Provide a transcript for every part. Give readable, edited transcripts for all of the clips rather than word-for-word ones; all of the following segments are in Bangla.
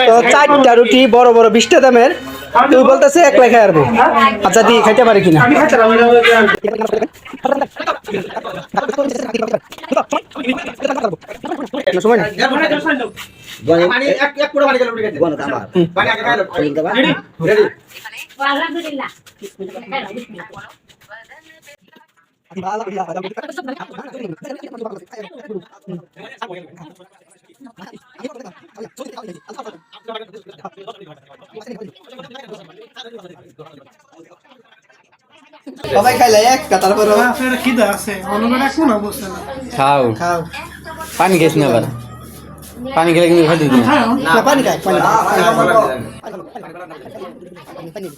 তো 4টা রুটি বড় বড় 20টা দামের তুই বলতেছে 1 লাখ আরবো আচ্ছা দি খাইতে পারি কিনা সময় না পানি এক পুরো পানি গেল উঠে গেছে বন্ধ আমার পানি আগে খাইলো রেডি রেডি আলহামদুলিল্লাহ সবাই খাইলে একটা তারপর আপনার খিদা আছে অনুমানে কোন অবস্থা না খাও খাও পানি খেস না আবার পানি খেলে কিন্তু খাইতে দিন না পানি খাই পানি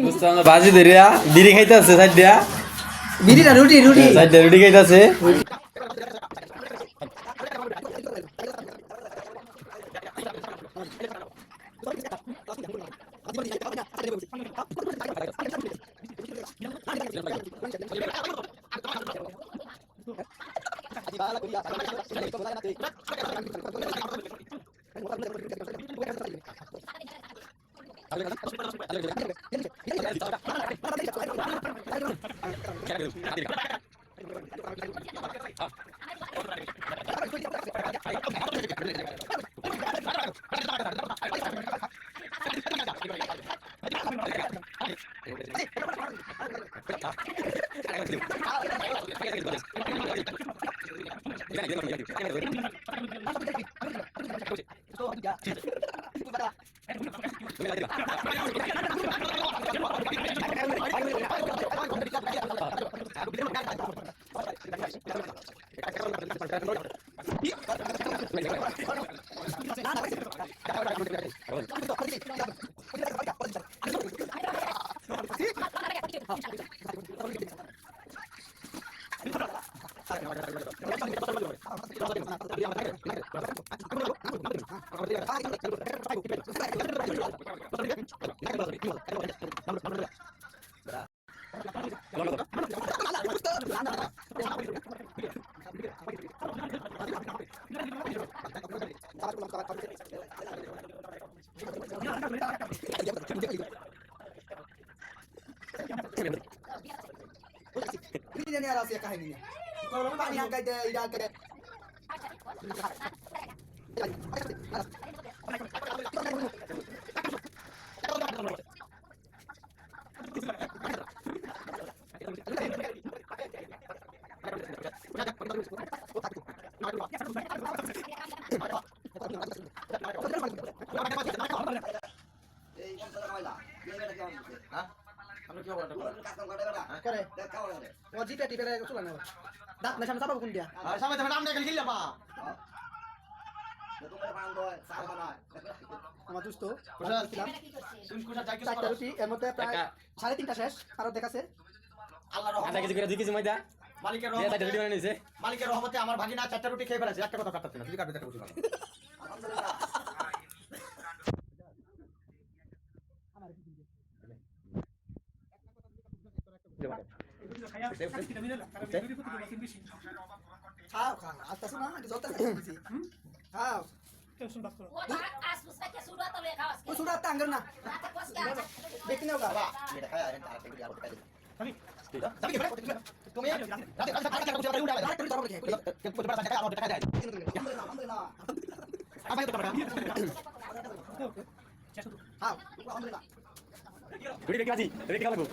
বুঝতে আমরা বাজি ধরিয়া বিড়ি খাইতে আছে সাইড দিয়া বিড়ি না রুটি রুটি সাইড দিয়া রুটি খাইতে আছে দাঁত না সামনে চাপাবো কোন দিয়া সামনে থেকে নাম দেখে গিলা পা আমার দুস্থ চারটা রুটি এর মধ্যে প্রায় 3.5টা শেষ আরো দেখাছে আল্লাহর আধা কেজি করে 2 কেজি ময়দা মালিকের দিয়ে সাইড রুটি বানিয়ে নিছে মালিকের রহমতে আমার ভাগিনা 4টা রুটি খেয়ে ফেলেছে একটা কথা কাটতে না যদি কাটবে একটা বুঝি খাও খাও আসতেছ না এটা জলতে দিছি খাও টেনশন বাদ করো ওই সুরা টাঙ্গর না দেখি নাও বাবা এটা খায় আর এটা আরেকটা আর খায় খালি যাবি কি তুমি রাতে কাজ কাজ করতে পারো উড়া আরেকটা তরব দেখে কে কত বড় টাকা আমার টাকা দেয় আমি তো টাকা খাও আলহামদুলিল্লাহ রুটি দেখি বাজি রুটি খাবো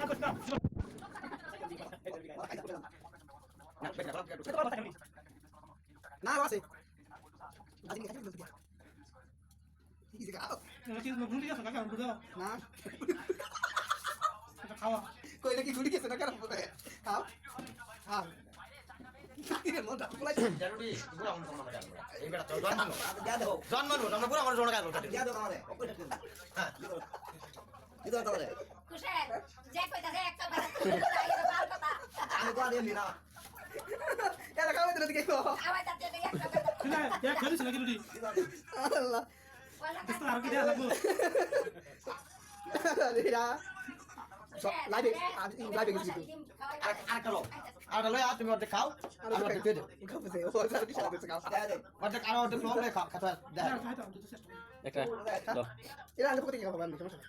না আছে আজকে খাই দিতে কি যে খাও কি গুলি আছে কাকা বুঝাও না এটা খাওয়া কই নাকি গুলি খেতে না কারণ খাও খাও এর মধ্যে বলাই জরুরি পুরো আমরা এই বেটা তো জন্মানো জন্মানো আমরা পুরো আমার জন্য কাজ করতে দিয়া দাও আমারে হ্যাঁ দিও তোমারে কুশের যে কইতাছে একটা বার কথা আমি তো আনি না এরা খাওয়া দিলে দিকে খাও আবার তাতে একটা না দেখ খেলিস নাকি রুটি আল্লাহ আর কি দেয়া লাগবো রিরা লাইভে লাইভে গেছি আরেকটা লো আরেকটা লই আর তুমি অর্ধেক খাও আর অর্ধেক দিয়ে দাও খাবে ও সারা দিশা দিছে খাও অর্ধেক আর অর্ধেক লো খাও খাও দেখ খাইতাম তুই তো চেষ্টা কর। একটা দাও। এরা আনতে কত কি খাবো আমি সমস্যা